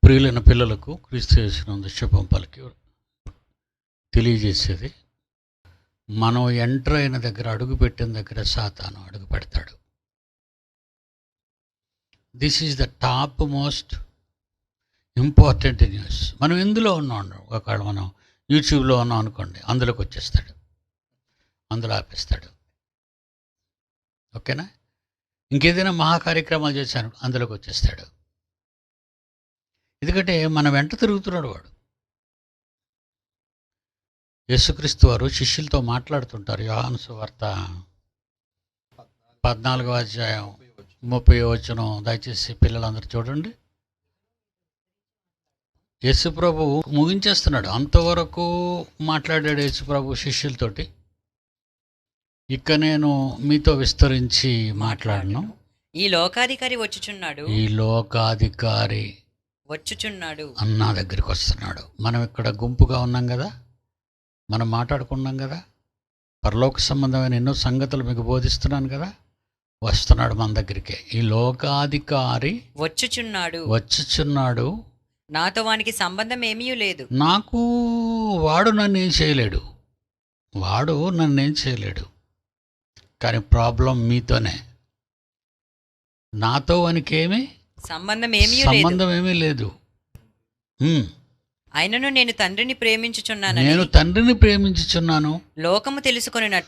ప్రియులైన పిల్లలకు క్రీస్తు యేసునందు శుభం పలికి తెలియజేసేది, మనం ఎంటర్ అయిన దగ్గర, అడుగు పెట్టిన దగ్గర సాతాను అడుగు పెడతాడు. This is the top most important news. మనం ఎందులో ఉన్నాం, ఒకవేళ మనం యూట్యూబ్లో ఉన్నాం అనుకోండి, అందులోకి వచ్చేస్తాడు, అందులో ఆపేస్తాడు. ఓకేనా? ఇంకేదైనా మహా కార్యక్రమాలు చేశాను, అందులోకి వచ్చేస్తాడు. ఎందుకంటే మన వెంట తిరుగుతున్నాడు వాడు. యేసుక్రీస్తు వారు శిష్యులతో మాట్లాడుతుంటారు. యోహాను సువార్త 14వ అధ్యాయం 30వ వచనం దయచేసి పిల్లలందరూ చూడండి. యేసుప్రభు ముగించేస్తున్నాడు. అంతవరకు మాట్లాడాడు యేసుప్రభు శిష్యులతోటి. ఇక నేను మీతో విస్తరించి మాట్లాడను. ఈ లోకాధికారి వచ్చుచున్నాడు, ఈ లోకాధికారి వచ్చుచున్నాడు అన్న దగ్గరికి వస్తున్నాడు. మనం ఇక్కడ గుంపుగా ఉన్నాం కదా, మనం మాట్లాడుకున్నాం కదా, పరలోక సంబంధమైన ఎన్నో సంగతులు మీకు బోధిస్తున్నాను కదా. వస్తున్నాడు మన దగ్గరికి. ఈ లోకాధికారి వచ్చుచున్నాడు, నాతో వానికి సంబంధం ఏమీ లేదు. నాకు వాడు నన్నేం చేయలేడు, వాడు నన్నేం చేయలేడు. కానీ ప్రాబ్లం మీతోనే. నాతో వానికేమీ సంబంధం ఏమీ లేదు. అయినను నేను తండ్రిని ప్రేమించుచున్నాను, లోకము తెలుసుకున్నట్లు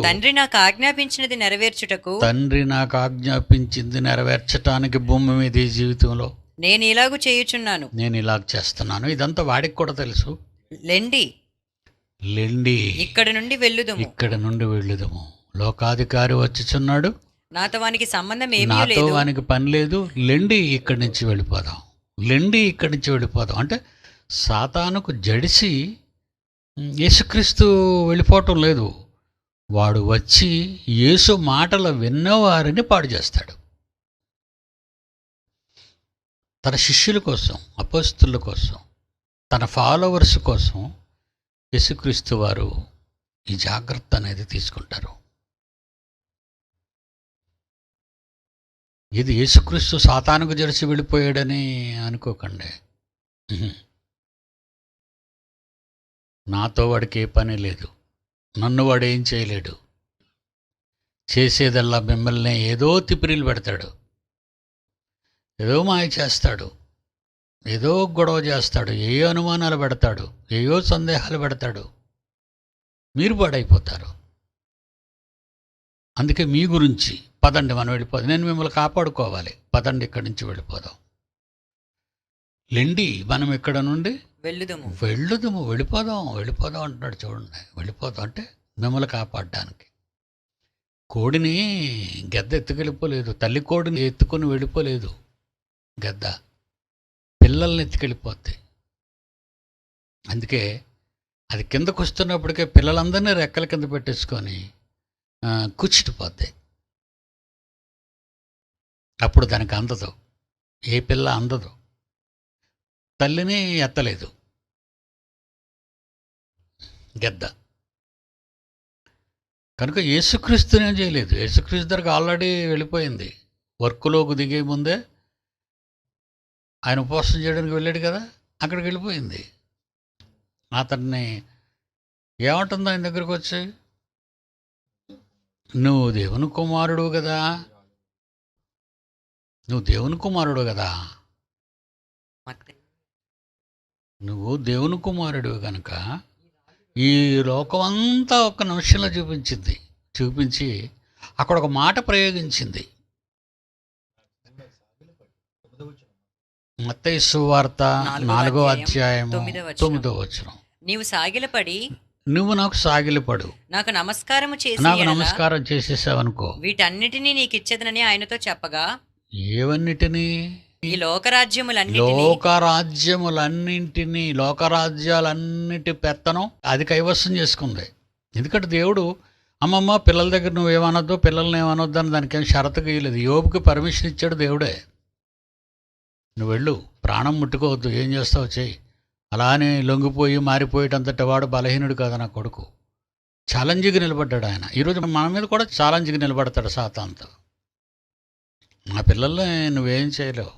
తండ్రి నాకు ఆజ్ఞాపించినది నెరవేర్చటానికి భూమి మీద ఈ జీవితంలో నేను ఇలాగ చేయుచున్నాను. నేను ఇలాగ చేస్తున్నాను. ఇదంతా వాడికి కూడా తెలుసు. లెండి ఇక్కడ నుండి వెళ్ళుదము. లోకాధికారి వచ్చుచున్నాడు, నాతో వానికి సంబంధం నాతో వానికి పని లేదు. లెండి ఇక్కడి నుంచి వెళ్ళిపోదాం, అంటే సాతానుకు జడిసి యేసుక్రీస్తు వెళ్ళిపోవటం లేదు. వాడు వచ్చి యేసు మాటలు విన్నవారిని పాడు చేస్తాడు. తన శిష్యుల కోసం, అపోస్తలుల కోసం, తన ఫాలోవర్స్ కోసం యేసుక్రీస్తు వారు ఈ జాగ్రత్త అనేది తీసుకుంటారు. ఇది యేసుక్రీస్తు సాతానుకు జడిసి వెళ్ళిపోయాడని అనుకోకండి. నాతో వాడికి ఏ పని లేదు, నన్ను వాడు ఏం చేయలేడు. చేసేదల్లా మిమ్మల్ని ఏదో తిప్పిరీలు పెడతాడు, ఏదో మాయ చేస్తాడు, ఏదో గొడవ చేస్తాడు, ఏయో అనుమానాలు పెడతాడు, ఏయో సందేహాలు పెడతాడు. మీరు పాడైపోతారు. అందుకే మీ గురించి పదండి మనం వెళ్ళిపోదాం, నేను మిమ్మల్ని కాపాడుకోవాలి, పదండి ఇక్కడి నుంచి వెళ్ళిపోదాం. లెండి మనం ఇక్కడ నుండి వెళ్ళిపోదాం అంటున్నాడు. చూడండి, వెళ్ళిపోదాం అంటే మిమ్మల్ని కాపాడడానికి. కోడిని గెద్ద ఎత్తుకెళ్ళిపోలేదు, తల్లి కోడిని ఎత్తుకొని వెళ్ళిపోలేదు గెద్ద, పిల్లల్ని ఎత్తుకెళ్ళిపోద్ది. అందుకే అది కిందకు వస్తున్నప్పటికే పిల్లలందరినీ రెక్కల కింద పెట్టేసుకొని కూర్చుటిపోద్ది. అప్పుడు దానికి అందదు, ఏ పిల్ల అందదు. తల్లిని ఎత్తలేదు గెద్ద. కనుక యేసుక్రీస్తునే చేయలేదు. యేసుక్రీస్తు దగ్గరకు ఆల్రెడీ వెళ్ళిపోయింది. వర్క్లోకి దిగే ముందే ఆయన ఉపవాసం చేయడానికి వెళ్ళాడు కదా, అక్కడికి వెళ్ళిపోయింది. అతన్ని ఏమంటుంది ఆయన దగ్గరకు వచ్చి, నువ్వు దేవుని కుమారుడు కదా, నువ్వు దేవుని కుమారుడు కనుక ఈ లోకమంతా ఒక్క నిమిషంలో చూపించి అక్కడ ఒక మాట ప్రయోగించింది. మత్తయి సువార్త 4వ అధ్యాయం 9వ వచనం. నువ్వు నాకు సాగిలపడు, నాకు నమస్కారం చేసేసావనుకో, వీటన్నిటినీ నీకు ఇచ్చేదనని ఆయనతో చెప్పగా, ఏవన్నిటినీ? ఈ లోకరాజ్యాలన్నిటి పెత్తనం అది కైవసం చేసుకుంది. ఎందుకంటే దేవుడు, అమ్మమ్మ పిల్లల దగ్గర నువ్వేమనొద్దు, పిల్లల్ని ఏమనొద్దు అని దానికేం షరతు గీయలేదు. యోబుకి పర్మిషన్ ఇచ్చాడు దేవుడే. నువ్వు వెళ్ళు, ప్రాణం ముట్టుకోవద్దు, ఏం చేస్తావు చెయ్యి. అలానే లొంగిపోయి మారిపోయేటంతటి వాడు బలహీనుడు కాదు నా కొడుకు. ఛాలెంజ్గా నిలబడ్డాడు ఆయన. ఈరోజు మన మీద కూడా ఛాలెంజ్గా నిలబడతాడు సాతానుతో. నా పిల్లల్ని నువ్వేం చేయలేవు,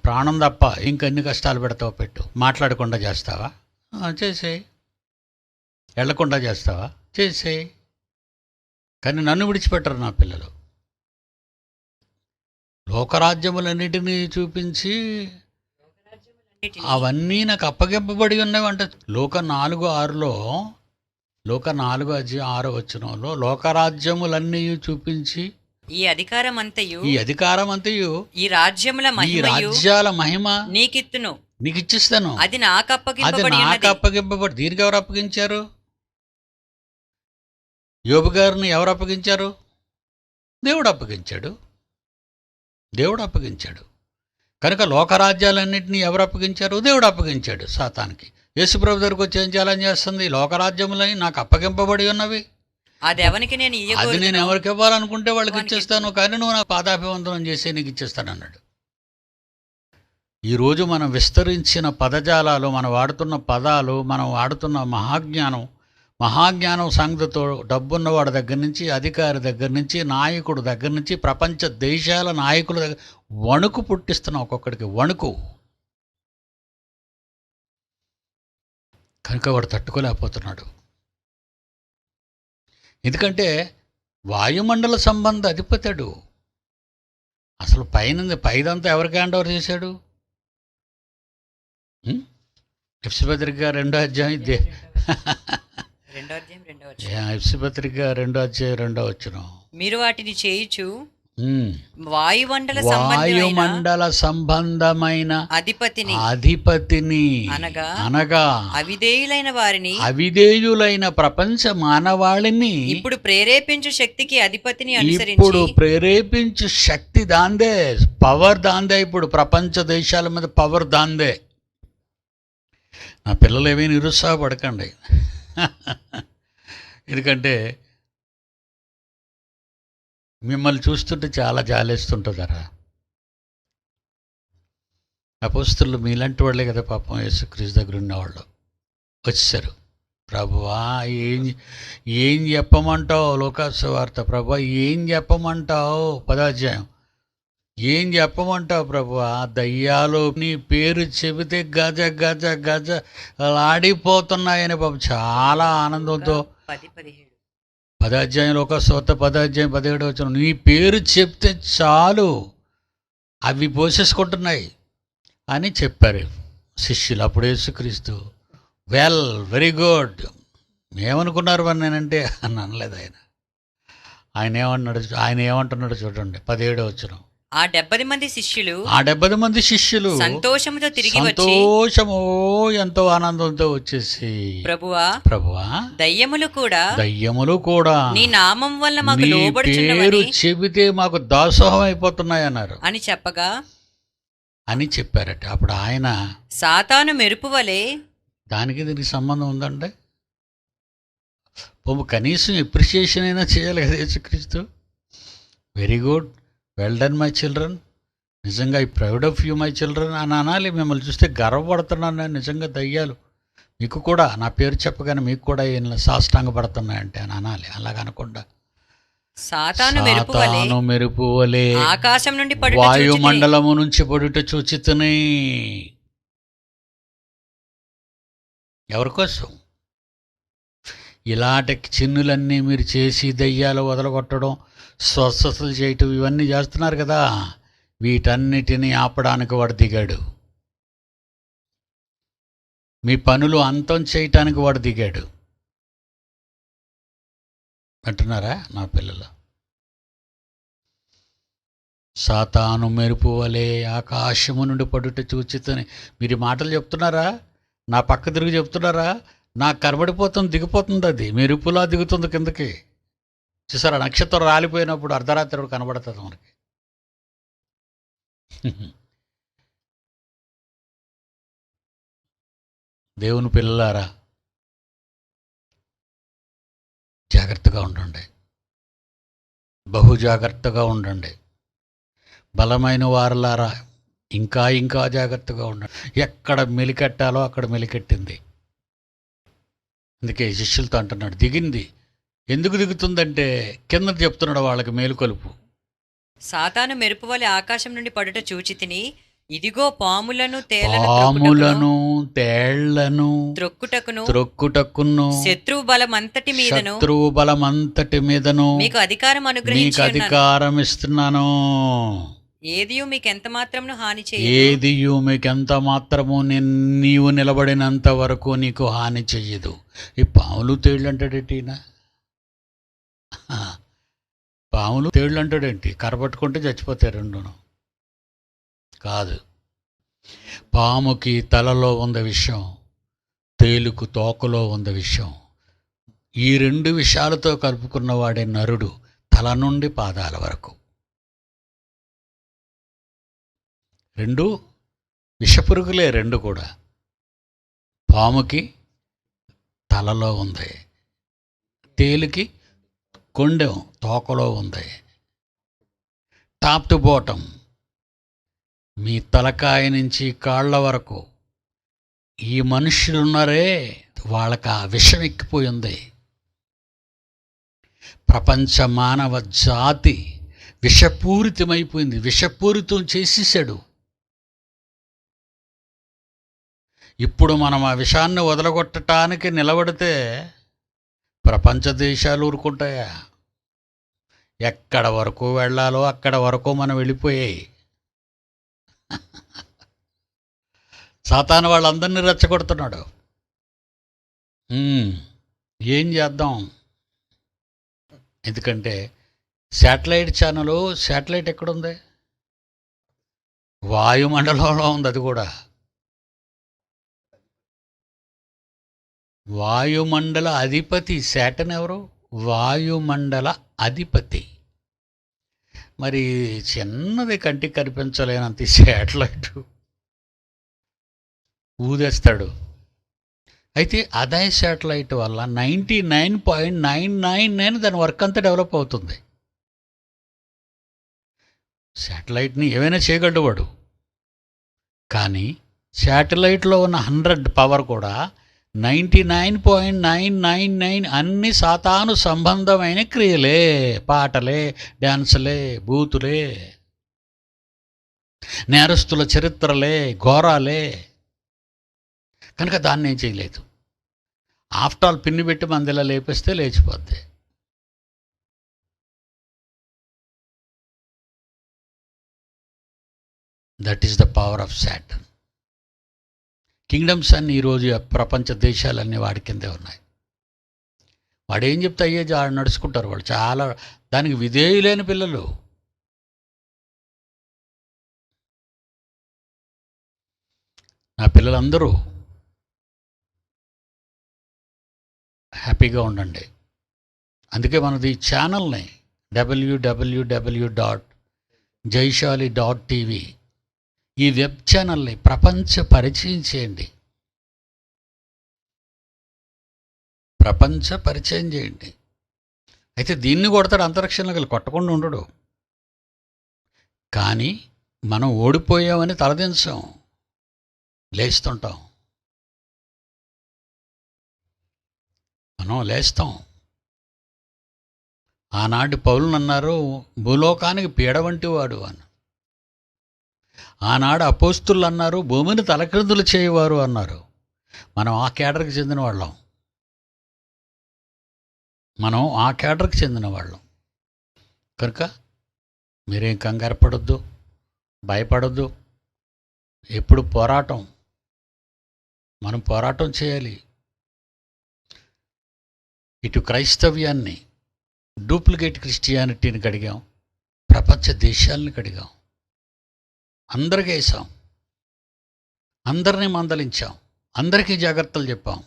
ప్రాణం తప్ప ఇంకెన్ని కష్టాలు పెడతావు పెట్టు. మాట్లాడకుండా చేస్తావా? చేసేయి. వెళ్లకుండా చేస్తావా? చేసేయి. కానీ నన్ను విడిచిపెట్టరు నా పిల్లలు. లోకరాజ్యములన్నిటినీ చూపించి అవన్నీ నాకు అప్పగింపబడి ఉన్నవి అంటే లోక 4:6లో, లోక 4:6 లోకరాజ్యములన్నీ చూపించి ఈ అధికారమంతయు ఈ రాజ్యముల మహిమ నీకిత్తును, నీకు ఇచ్చిస్తాను. అది నాకు నాకు అప్పగింపబడి. దీనికి ఎవరు అప్పగించారు? యోబు గారిని ఎవరు అప్పగించారు? దేవుడు అప్పగించాడు. కనుక లోకరాజ్యాలన్నింటినీ ఎవరు అప్పగించారు? దేవుడు అప్పగించాడు సాతానికి. యేసుప్రభు దగ్గరికి వచ్చి ఏం చేయాలని చేస్తుంది? లోకరాజ్యములని నాకు అప్పగింపబడి ఉన్నవి, అది నేను ఎవరికి ఇవ్వాలనుకుంటే వాళ్ళకి ఇచ్చేస్తాను, కానీ నువ్వు నాకు పాదాభివందనం చేసి నీకు ఇచ్చేస్తాను అన్నాడు. ఈరోజు మనం విస్తరించిన పదజాలాలు, మనం వాడుతున్న పదాలు, మనం వాడుతున్న మహాజ్ఞానం సంగతితో డబ్బున్నవాడి దగ్గర నుంచి, అధికారి దగ్గర నుంచి, నాయకుడు దగ్గర నుంచి, ప్రపంచ దేశాల నాయకుల దగ్గర వణుకు పుట్టిస్తున్నాం. ఒక్కొక్కడికి వణుకు. కనుక వాడు తట్టుకోలేకపోతున్నాడు. ఎందుకంటే వాయుమండల సంబంధ అధిపతడు. అసలు పైదంతా ఎవరికి హ్యాండ్ ఓవర్ చేశాడు? ఎఫ్సీపత్రిక 2వ అధ్యాయం ఎఫ్సీపత్రిక 2వ అధ్యాయం 2వ వచనం. మీరు వాటిని చేయుచు వాయుమండల సంబంధమైన అధిపతిని అనగా అవిధేయులైన ప్రపంచ మానవాళిని ఇప్పుడు ప్రేరేపించు శక్తికి అధిపతిని ఇప్పుడు ప్రేరేపించు శక్తి దాందే, పవర్ దాందే. ఇప్పుడు ప్రపంచ దేశాల మీద పవర్ దాందే. నా పిల్లలు ఏమీ నిరుత్సాహపడకండి. ఎందుకంటే మిమ్మల్ని చూస్తుంటే చాలా జాలేస్తుంటుందరా. అపోస్తలులు మీలాంటి వాళ్ళే కదా పాపం యేసుక్రీస్తు దగ్గర ఉన్నవాళ్ళు వచ్చేసారు. ప్రభువా ఏం చెప్పమంటావు? లోకాసు వార్త. ప్రభువా ఏం చెప్పమంటావు? 10వ అధ్యాయం. ఏం చెప్పమంటావు ప్రభువా? దయ్యాలు నీ పేరు చెబితే గజ గజ గజ ఆడిపోతున్నాయని పాపం చాలా ఆనందంతో 10వ అధ్యాయం లోకాసు వార్త 10వ అధ్యాయం 17వ వచనం. నీ పేరు చెప్తే చాలు అవి పోసేసుకుంటున్నాయి అని చెప్పారు శిష్యులు. అప్పుడు యేసుక్రీస్తు వెరీ గుడ్, ఏమనుకున్నారు మరి నేనంటే అని అనలేదు ఆయన. ఆయన ఏమంటున్నాడు చూడండి 17వ వచనం. ఆ 70 మంది శిష్యులు సంతోషముతో తిరిగి సంతోషము ఎంతో ఆనందంతో వచ్చేసి ప్రభువా దయ్యములు కూడా నీ నామం వల్ల మాకు లోబడుచున్నవని చెబితే మాకు దాసోహం అయిపోతున్నాయి అన్నారు అని చెప్పారట. అప్పుడు ఆయన సాతాను మెరుపు వలె, దానికి దీనికి సంబంధం ఉందండి. కనీసం ఎప్రిషియేషన్ అయినా చేయాలి కదా యేసుక్రీస్తు. Very good, well done my children, నిజంగా I proud of you my children అని అనాలి. మిమ్మల్ని చూస్తే గర్వపడుతున్నాను నేను. నిజంగా దయ్యాలు మీకు కూడా నా పేరు చెప్పగానే మీకు కూడా సాష్టాంగ పడుతున్నాయంటే అని అనాలి. అలాగనకుండా సాతాను మెరుపు వలె ఆకాశం నుండి వాయుమండలము నుంచి పడుట చూచితిని. ఎవరికోసం? ఇలాంటి చిన్నులన్నీ మీరు చేసి దయ్యాలు వదలగొట్టడం, స్వస్థతలు చేయటం, ఇవన్నీ చేస్తున్నారు కదా, వీటన్నిటినీ ఆపడానికి వాడు దిగాడు. మీ పనులు అంతం చేయటానికి వాడు దిగాడు. అంటున్నారా నా పిల్లలు? సాతాను మెరుపు వలె ఆకాశము నుండి పడుట చూచితని. మీరు ఈ మాటలు చెప్తున్నారా? నా పక్క తిరిగి చెప్తున్నారా? నాకు కనబడిపోతుంది, దిగిపోతుంది. అది మెరుపులా దిగుతుంది కిందకి. చూసారా, నక్షత్రం రాలిపోయినప్పుడు అర్ధరాత్రి కనబడుతుంది మనకి. దేవుని పిల్లలారా, జాగ్రత్తగా ఉండండి, బహు జాగ్రత్తగా ఉండండి. బలమైన వారలారా ఇంకా ఇంకా జాగ్రత్తగా ఉండండి. ఎక్కడ మెలికెట్టాలో అక్కడ మెలికెట్టింది. అందుకే శిష్యులతో అంటున్నాడు, దిగింది. ఎందుకు దిగుతుందంటే కింద చెప్తున్నాడు వాళ్ళకి మేలుకొలుపు. సాతాను మెరుపు వలె ఆకాశం నుండి పడుట చూచితిని, ఇదిగో పాములను తేళ్లను పాములను తేళ్లను త్రొక్కుటకును శత్రువు బలమంతటి మీదను మీకు అధికారం మీకు అనుగ్రహించి ఉన్నాను. అధికారం ఇస్తున్నాను. ఏదియు మీకు ఎంత మాత్రమును హాని ఏదియు మీకు ఎంత మాత్రము నీవు నిలబడినంత వరకు నీకు హాని చెయ్యదు. ఈ పాములు తేళ్ళు అంటాడేంటినా? పాములు తేళ్ళు అంటాడేంటి? కరపట్టుకుంటే చచ్చిపోతాయి రెండును. కాదు, పాముకి తలలో ఉన్న విషయం, తేలుకు తోకలో ఉన్న విషయం. ఈ రెండు విషయాలతో కలుపుకున్నవాడే నరుడు, తల నుండి పాదాల వరకు. రెండు విషపురుగులే, రెండు కూడా. పాముకి తలలో ఉంది, తేలుకి కొండెం తోకలో ఉంది. టాప్ టు బాటమ్, మీ తలకాయ నుంచి కాళ్ళ వరకు ఈ మనుష్యులున్నారే, వాళ్ళకి ఆ విషం ఎక్కిపోయింది. ప్రపంచ మానవ జాతి విషపూరితమైపోయింది, విషపూరితం చేసేసాడు. ఇప్పుడు మనం ఆ విషాన్ని వదలగొట్టడానికి నిలబడితే ప్రపంచ దేశాలు ఊరుకుంటాయా? ఎక్కడ వరకు వెళ్ళాలో అక్కడ వరకు మనం వెళ్ళిపోయాయి. సాతాను వాళ్ళందరినీ రెచ్చగొడుతున్నాడు. ఏం చేద్దాం? ఎందుకంటే శాటిలైట్ ఛానల్, శాటిలైట్ ఎక్కడుంది? వాయుమండలంలో ఉంది. అది కూడా వాయుమండల అధిపతి. శాటన్ ఎవరు? వాయుమండల అధిపతి. మరి చిన్నది కంటికి కనిపించలేనంత శాటిలైట్ ఊదేస్తాడు. అయితే అదే శాటిలైట్ వల్ల 99.999 దాని వర్క్ అంతా డెవలప్ అవుతుంది. శాటిలైట్ని ఏమైనా చేయగలడు వాడు. కానీ శాటిలైట్లో ఉన్న 100 పవర్ కూడా 99.999 అన్ని సాతాను సంబంధమైన క్రియలే, పాటలే, డ్యాన్సులే, బూతులే, నేరస్తుల చరిత్రలే, ఘోరాలే. కనుక దాన్ని ఏం చేయలేదు. ఆఫ్టర్ ఆల్ పిన్ని పెట్టి మందిలా లేపిస్తే లేచిపోద్ది. That is the power of Satan. Kingdoms అన్నీ ఈరోజు ప్రపంచ దేశాలన్నీ వాడి కిందే ఉన్నాయి. వాడు ఏం చెప్తే అయ్యే నడుచుకుంటారు వాళ్ళు. చాలా దానికి విధేయులైన పిల్లలు. నా పిల్లలందరూ హ్యాపీగా ఉండండి. అందుకే మనది ఈ ఛానల్ని www.jaishali.tv ఈ వెబ్ ఛానల్ని ప్రపంచ పరిచయం చేయండి. ప్రపంచ పరిచయం చేయండి. అయితే దీన్ని కొడతాడు అంతరిక్షంలో, కొట్టకుండా ఉండడు. కానీ మనం ఓడిపోయామని తలదించాం, లేస్తుంటాం. మనం లేస్తాం. ఆనాటి పౌలుని అన్నారు, భూలోకానికి పీడ వంటి వాడు అని. ఆనాడు అపోస్తులు అన్నారు, భూమిని తలక్రిందులు చేయవారు అన్నారు. మనం ఆ కేడర్కి చెందిన వాళ్ళం. కనుక మీరేం కంగారు పడొద్దు, భయపడొద్దు. ఎప్పుడు పోరాటం, మనం పోరాటం చేయాలి. ఇటు క్రైస్తవ్యాన్ని, డూప్లికేట్ క్రిస్టియానిటీని కడిగాం, ప్రపంచ దేశాలను కడిగాం, అందరికీ వేసాం, అందరినీ మందలించాం, అందరికీ జాగ్రత్తలు చెప్పాం.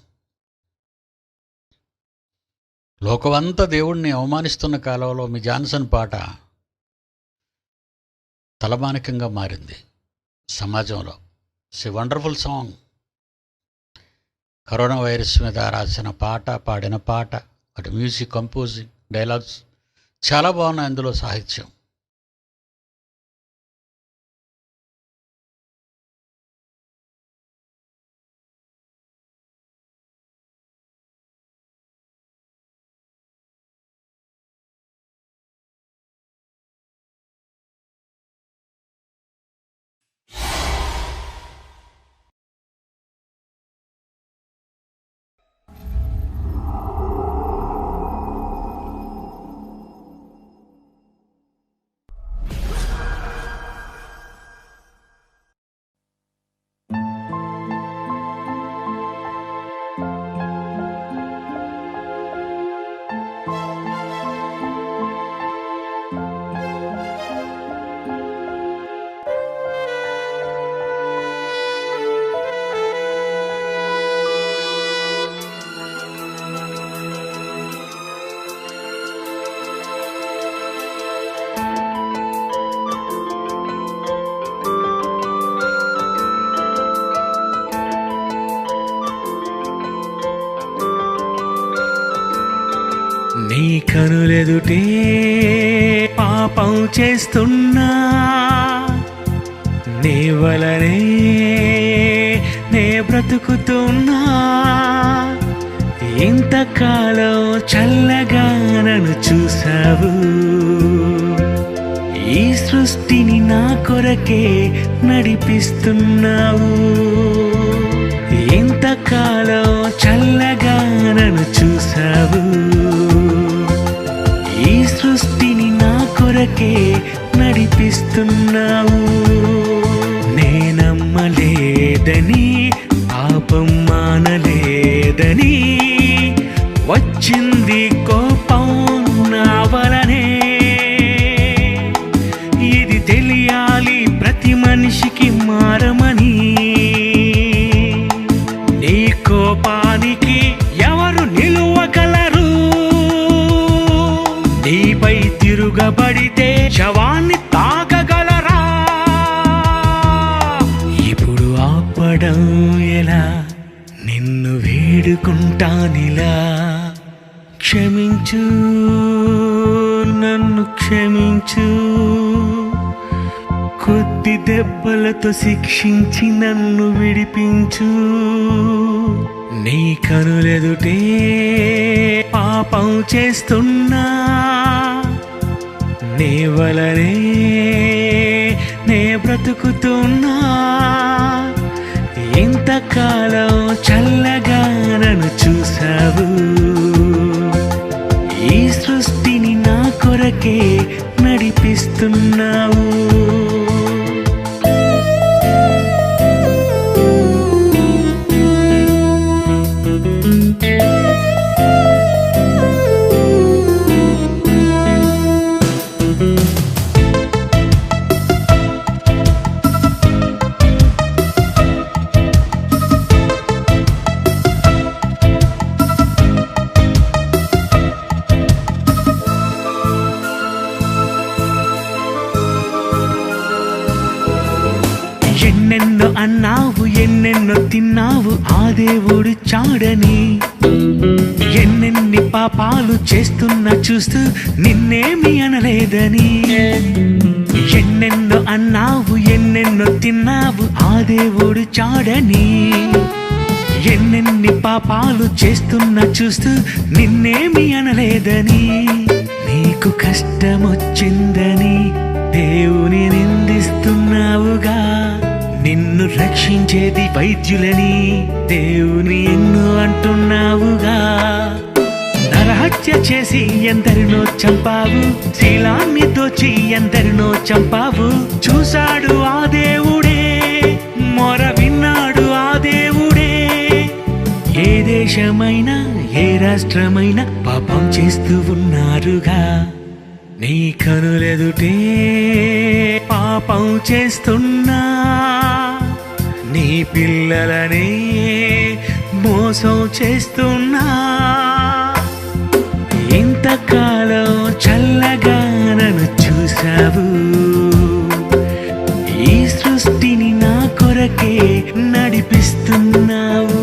లోకమంతా దేవుణ్ణి అవమానిస్తున్న కాలంలో మీ జాన్సన్ పాట తలమానికంగా మారింది సమాజంలో. It's a wonderful song. Corona virus మీద రాసిన పాట, పాడిన పాట, అటు మ్యూజిక్, కంపోజింగ్, డైలాగ్స్ చాలా బాగున్నాయి అందులో, సాహిత్యం. కనులెదుటే పాపం చేస్తున్నా, నీ వలనే నే బ్రతుకుతున్నా. ఇంతకాలం చల్లగా నన్ను చూసావు, ఈ సృష్టిని నా కొరకే నడిపిస్తున్నావు. ఇంతకాలం చల్లగా నన్ను చూసావు, ఈ సృష్టిని నా కొరకే నడిపిస్తున్నావు. నేనమ్మలేదని పాపం మానలేదని వచ్చింది కోపం నా వలనే. ఇది తెలియాలి ప్రతి మనిషికి మారమని. నీ కోపానికి ఎవరు నిలువగలరు? నీపై తిరుగబడితే శవాన్ని తాకగలరా? ఇప్పుడు ఆపడం ఎలా? నిన్ను వేడుకుంటానిలా. క్షమించు, నన్ను క్షమించు. కొద్ది దెబ్బలతో శిక్షించి నన్ను విడిపించు. నీ కనులెదుటే పాపం చేస్తున్నా, నీ వలనే నే బ్రతుకుతున్నా. ఇంతకాలం చల్లగా నన్ను చూసావు, ఈ సృష్టిని నా కొరకే నడిపిస్తున్నావు. ఎన్నెన్నో అన్నావు, ఎన్నెన్నో తిన్నావు, ఆ దేవుడు చాడని. ఎన్నెన్ని పాపాలు చేస్తున్నా చూస్తూ నిన్నేమి అనలేదని. ఎన్నెన్నో అన్నావు, ఎన్నెన్నో తిన్నావు, ఆ దేవుడు చాడని. ఎన్నెన్ని పాపాలు చేస్తున్నా చూస్తూ నిన్నేమి అనలేదని. నీకు కష్టమొచ్చిందని దేవుని నిందిస్తున్నావుగా. నిన్ను రక్షించేది వైద్యులని దేవుని ఎన్నో అంటున్నావుగా. నరహత్య చేసి ఎందరినో చంపావు, శీలాన్ని దోచి ఎందరినో చంపావు. చూశాడు ఆ దేవుడే, మొర విన్నాడు ఆ దేవుడే. ఏ దేశమైనా ఏ రాష్ట్రమైనా పాపం చేస్తూ ఉన్నారుగా. నీ కనులెదుటే పాపం చేస్తున్నా, నీ పిల్లలనే మోసం చేస్తున్నా. ఇంతకాలం చల్లగా నన్ను చూసావు, ఈ సృష్టిని నా కొరకే నడిపిస్తున్నావు.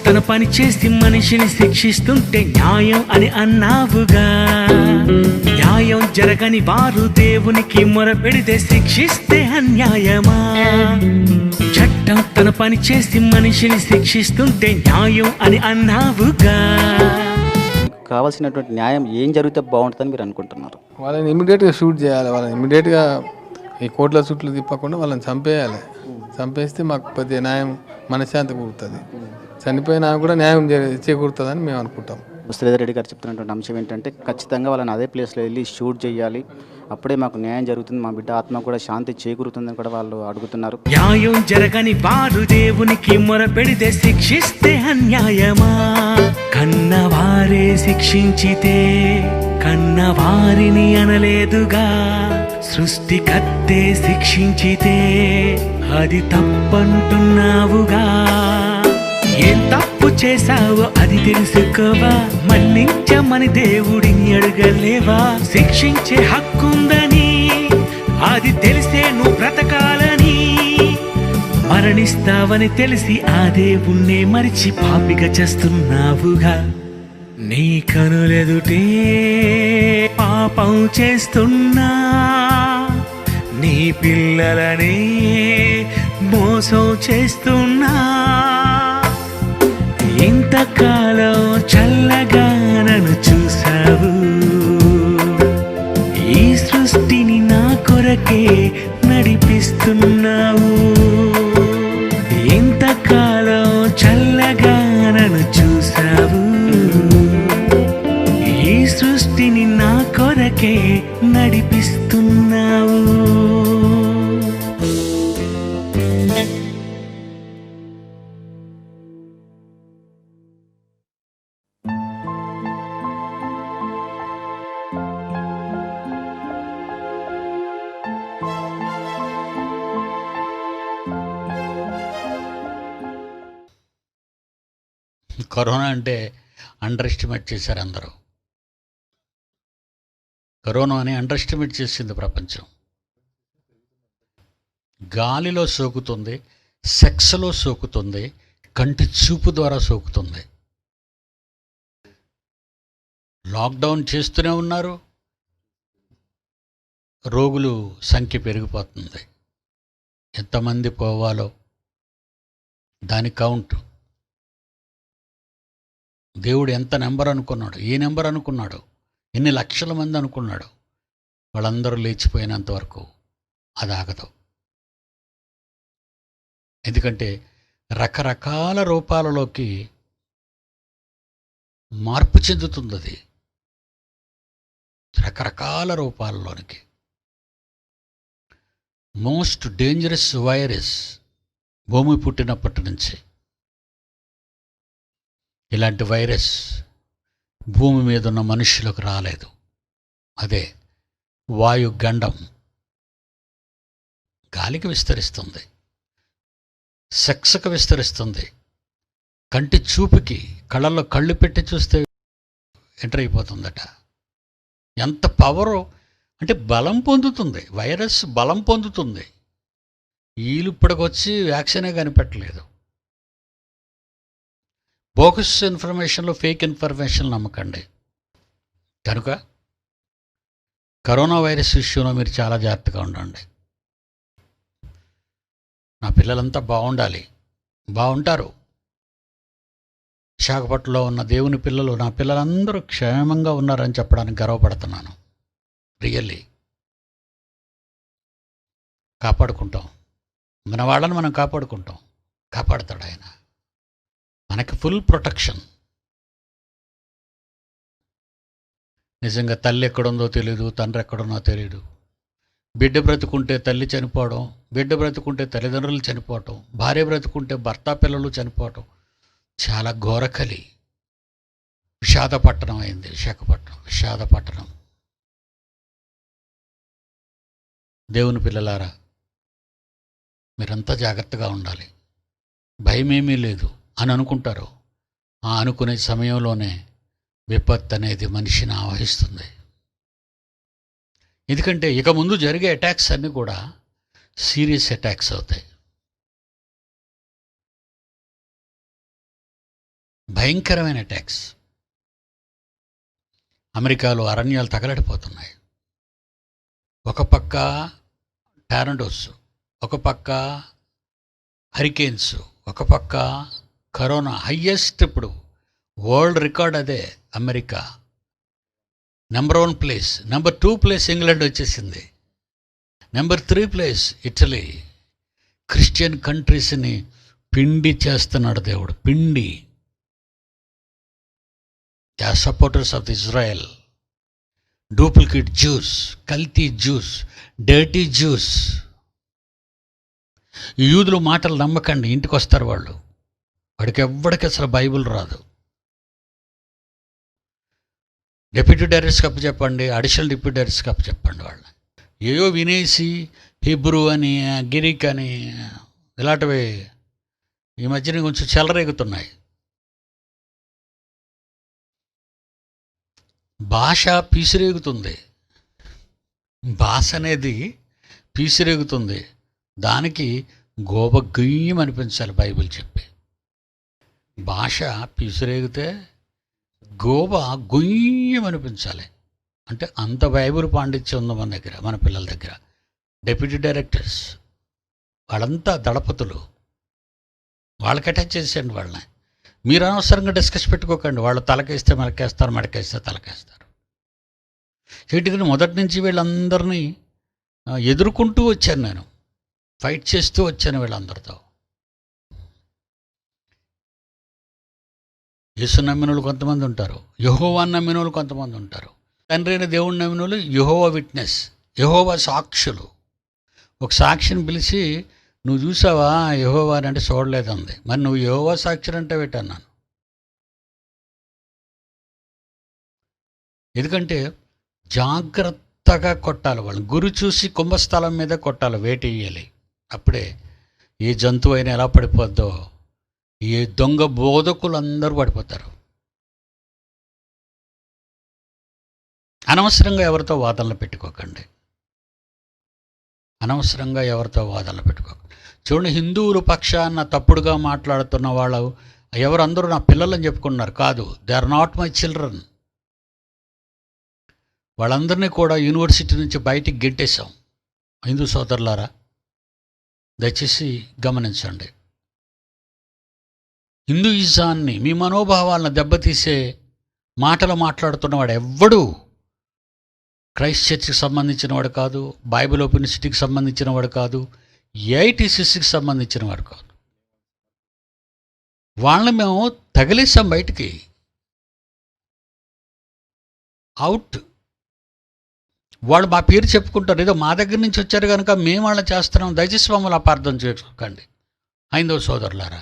తన పని చేసి మనిషిని శిక్షిస్తుంటే న్యాయం అని అన్నావుగా. న్యాయం జరగని వారు దేవునికి మొరపెడితే శిక్షిస్తే అన్యాయమా? చట్టం తన పని చేసి మనిషిని శిక్షిస్తుంటే న్యాయం అని అన్నావుగా. కావాల్సినటువంటి న్యాయం ఏం జరిగితే బాగుంటుందని మీరు అనుకుంటున్నారు? వాళ్ళని ఇమీడియట్గా షూట్ చేయాలి. వాళ్ళని ఇమీడియట్గా ఈ కోట్ల చుట్లు తిప్పకుండా వాళ్ళని చంపేయాలి. చంపేస్తే మాకు పెద్ద న్యాయం మనశ్శాంతి కూరుతుంది. చనిపోయినా కూడా న్యాయం చేకూరుతుందని మేము అనుకుంటాం. శ్రీధర్ రెడ్డి గారు చెప్తున్నటువంటి అంశం ఏంటంటే ఖచ్చితంగా వాళ్ళని అదే ప్లేస్లో వెళ్ళి షూట్ చేయాలి, అప్పుడే మాకు న్యాయం జరుగుతుంది, మా బిడ్డ ఆత్మ కూడా శాంతి చేకూరుతుందని కూడా వాళ్ళు అడుగుతున్నారు. న్యాయం జరగని వారు దేవునికి మొరపెడితే శిక్షిస్తే అన్యాయమా? కన్నవారే శిక్షించితే కన్నవారిని అనలేదుగా. సృష్టికర్తే శిక్షించితే అది తప్పంటున్నావుగా. ఏం తప్పు చేశావో అది తెలుసుకోవా, మన్నించమని దేవుడిని అడగలేవా? శిక్షించే హక్కుందని అది తెలిసే నువ్వు బ్రతకాలని, మరణిస్తావని తెలిసి ఆ దేవుణ్ణే మరిచి పాపిగా చేస్తున్నావుగా. నీ కనులెదుటే పాపం చేస్తున్నా, నీ పిల్లలనే మోసం చేస్తున్నా. ఇంతకాలం చల్లగా నన్ను చూసావు, ఈ సృష్టిని నా కొరకే నడిపిస్తున్నావు. ఇంతకాలం చల్లగా నన్ను చూసావు, ఈ సృష్టిని నా కొరకే నడిపిస్తున్నావు. కరోనా అంటే అండర్ ఎస్టిమేట్ చేశారు అందరూ. కరోనా అని అండర్ ఎస్టిమేట్ చేసింది ప్రపంచం. గాలిలో సోకుతుంది, సెక్స్లో సోకుతుంది, కంటి చూపు ద్వారా సోకుతుంది. లాక్డౌన్ చేస్తూనే ఉన్నారు, రోగులు సంఖ్య పెరిగిపోతుంది. ఎంతమంది పోవాలో దాని కౌంట్. దేవుడు ఎంత నెంబర్ అనుకున్నాడు, ఏ నెంబర్ అనుకున్నాడు, ఎన్ని లక్షల మంది అనుకున్నాడు, వాళ్ళందరూ లేచిపోయినంత వరకు అది ఆగదు. ఎందుకంటే రకరకాల రూపాలలోకి మార్పు చెందుతుంది అది, రకరకాల రూపాలలోనికి. మోస్ట్ డేంజరస్ వైరస్ భూమి పుట్టినప్పటి నుంచి. ఇలాంటి వైరస్ భూమి మీద ఉన్న మనుషులకు రాలేదు. అదే వాయుగండం. గాలికి విస్తరిస్తుంది, సెక్స్కి విస్తరిస్తుంది, కంటి చూపుకి, కళ్ళల్లో కళ్ళు పెట్టి చూస్తే ఎంటర్ అయిపోతుందట. ఎంత పవరు అంటే బలం పొందుతుంది వైరస్, బలం పొందుతుంది. వీళ్ళు ఇప్పటికొచ్చి వ్యాక్సినే కనిపెట్టలేదు. బోగస్ ఇన్ఫర్మేషన్లో ఫేక్ ఇన్ఫర్మేషన్ నమ్మకండి. కనుక కరోనా వైరస్ విషయంలో మీరు చాలా జాగ్రత్తగా ఉండండి. నా పిల్లలంతా బాగుండాలి, బాగుంటారు. విశాఖపట్నంలో ఉన్న దేవుని పిల్లలు, నా పిల్లలందరూ క్షేమంగా ఉన్నారని చెప్పడానికి గర్వపడుతున్నాను. రియల్లీ కాపాడుకుంటాం, మన వాళ్ళని మనం కాపాడుకుంటాం. కాపాడుతాడు ఆయన. మనకి ఫుల్ ప్రొటెక్షన్. నిజంగా తల్లి ఎక్కడుందో తెలియదు, తండ్రి ఎక్కడుందో తెలియదు. బిడ్డ బ్రతుకుంటే తల్లి చనిపోవడం, బిడ్డ బ్రతుకుంటే తల్లిదండ్రులు చనిపోవటం, భార్య బ్రతుకుంటే భర్త పిల్లలు చనిపోవటం చాలా ఘోరకలి. విషాదపట్టణం అయింది విశాఖపట్నం, విషాదపట్టణం. దేవుని పిల్లలారా, మీరంతా జాగ్రత్తగా ఉండాలి. భయమేమీ లేదు అని అనుకుంటారు. ఆ అనుకునే సమయంలోనే విపత్తు అనేది మనిషిని ఆవహిస్తుంది. ఎందుకంటే ఇక ముందు జరిగే అటాక్స్ అన్నీ కూడా సీరియస్ అటాక్స్ అవుతాయి. భయంకరమైన అటాక్స్. అమెరికాలో అరణ్యాలు తగలడిపోతున్నాయి. ఒక పక్క టార్నడోస్, ఒక పక్క హరికేన్స్, ఒక పక్క కరోనా. హయ్యెస్ట్ ఇప్పుడు వరల్డ్ రికార్డ్ అదే America. Number 1 place. Number 2 place England వచ్చేసింది. Number 3 place Italy. క్రిస్టియన్ కంట్రీస్ని పిండి చేస్తున్నాడు దేవుడు, పిండి. They are supporters of Israel. Duplicate Jews, కల్తీ జ్యూస్, డర్టీ జ్యూస్. ఈ యూదులు మాటలు నమ్మకండి, ఇంటికి వస్తారు వాళ్ళు. వాడికి ఎవ్వడికి అసలు బైబిల్ రాదు. డిప్యూటీ డైరెక్టర్స్కి అప్పచెప్పండి, అడిషనల్ డిప్యూటీ డైరెక్టర్స్కి అప్పచెప్పండి. వాళ్ళని ఏయో వినేసి హిబ్రూ అని గిరిక్ అని ఇలాంటివి ఈ మధ్యన కొంచెం చెలరేగుతున్నాయి. భాష పీసిరేగుతుంది, భాష అనేది పీసిరేగుతుంది. దానికి గోబ గుయ్యం అనిపించాలి బైబిల్ చెప్పి. భాష పీసిరేగితే గోబ గుయ్యం అనిపించాలి. అంటే అంత బైబిల్ పాండిత్యం ఉంది మన దగ్గర, మన పిల్లల దగ్గర. డెప్యూటీ డైరెక్టర్స్ వాళ్ళంతా దళపతులు, వాళ్ళకి అటాచ్ చేసేయండి వాళ్ళని. మీరు అనవసరంగా డిస్కస్ పెట్టుకోకండి. వాళ్ళు తలకేస్తే మలకేస్తారు, మడకేస్తే తలకేస్తారు. వీటిని మొదటి నుంచి వీళ్ళందరినీ ఎదుర్కొంటూ వచ్చాను నేను, ఫైట్ చేస్తూ వచ్చాను వీళ్ళందరితో. యేసు నమ్మినోళ్ళు కొంతమంది ఉంటారు, యెహోవా నమ్మినోళ్ళు కొంతమంది ఉంటారు. తండ్రి అయిన దేవుడిని నమ్మినోళ్ళు యెహోవా విట్నెస్, యెహోవా సాక్షులు. ఒక సాక్షిని పిలిచి నువ్వు చూసావా యెహోవా అంటే చూడలేదంది. మరి నువ్వు యెహోవా సాక్షి అంటే పెట్టన్నాను. ఎందుకంటే జాగ్రత్తగా కొట్టాలి వాళ్ళని. గురి చూసి కుంభస్థలం మీద కొట్టాలి, వేటేయాలి. అప్పుడే ఏ జంతువు అయినా ఎలా పడిపోద్దో ఏ దొంగ బోధకులందరూ పడిపోతారు. అనవసరంగా ఎవరితో వాదనలు పెట్టుకోకండి, అనవసరంగా ఎవరితో వాదనలు పెట్టుకోకండి. చూడండి, హిందువుల పక్షాన తప్పుడుగా మాట్లాడుతున్న వాళ్ళు ఎవరందరూ నా పిల్లలని చెప్పుకున్నారు. కాదు, they are not my children. వాళ్ళందరినీ కూడా యూనివర్సిటీ నుంచి బయటికి గెంటేశాం. హిందూ సోదరులారా, దయచేసి గమనించండి. హిందూయిజాన్ని, మీ మనోభావాలను దెబ్బతీసే మాటలు మాట్లాడుతున్నవాడు ఎవ్వడూ క్రైస్ట్ చర్చ్కి సంబంధించిన వాడు కాదు, బైబిల్ ఓపెన్ సిటీకి సంబంధించిన వాడు కాదు, ఏఐటీసీసీకి సంబంధించిన వాడు కాదు. వాళ్ళని మేము తగిలేసాం బయటికి, అవుట్. వాళ్ళు మా పేరు చెప్పుకుంటారు, ఏదో మా దగ్గర నుంచి వచ్చారు కనుక మేము వాళ్ళని చేస్తున్నాం. దయచేసి మమ్మల్ని అపార్థం చేసుకోకండి హైందవ సోదరులారా.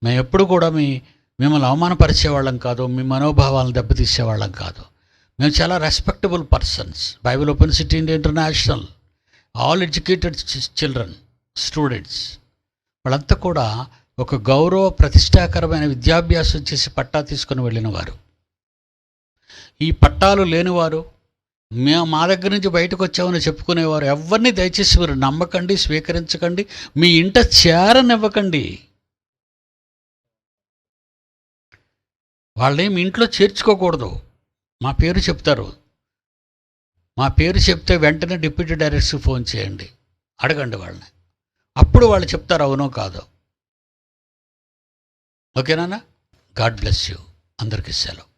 మేము ఎప్పుడు కూడా మిమ్మల్ని అవమానపరిచేవాళ్ళం కాదు, మీ మనోభావాలను దెబ్బతీసేవాళ్ళం కాదు. మేము చాలా respectable persons. Bible open city international, all educated children, students వాళ్ళంతా కూడా ఒక గౌరవ ప్రతిష్టాకరమైన విద్యాభ్యాసం చేసి పట్టా తీసుకుని వెళ్ళిన వారు. ఈ పట్టాలు లేనివారు, మేము మా దగ్గర నుంచి బయటకు వచ్చామని చెప్పుకునేవారు ఎవరిని దయచేసి మీరు నమ్మకండి, స్వీకరించకండి, మీ ఇంట చేరనివ్వకండి. వాళ్ళేమి ఇంట్లో చేర్చుకోకూడదు. మా పేరు చెప్తారు, మా పేరు చెప్తే వెంటనే డిప్యూటీ డైరెక్టర్స్కి ఫోన్ చేయండి, అడగండి వాళ్ళని. అప్పుడు వాళ్ళు చెప్తారు అవునో కాదో. ఓకేనా? God bless you. అందరికీ సెలవు.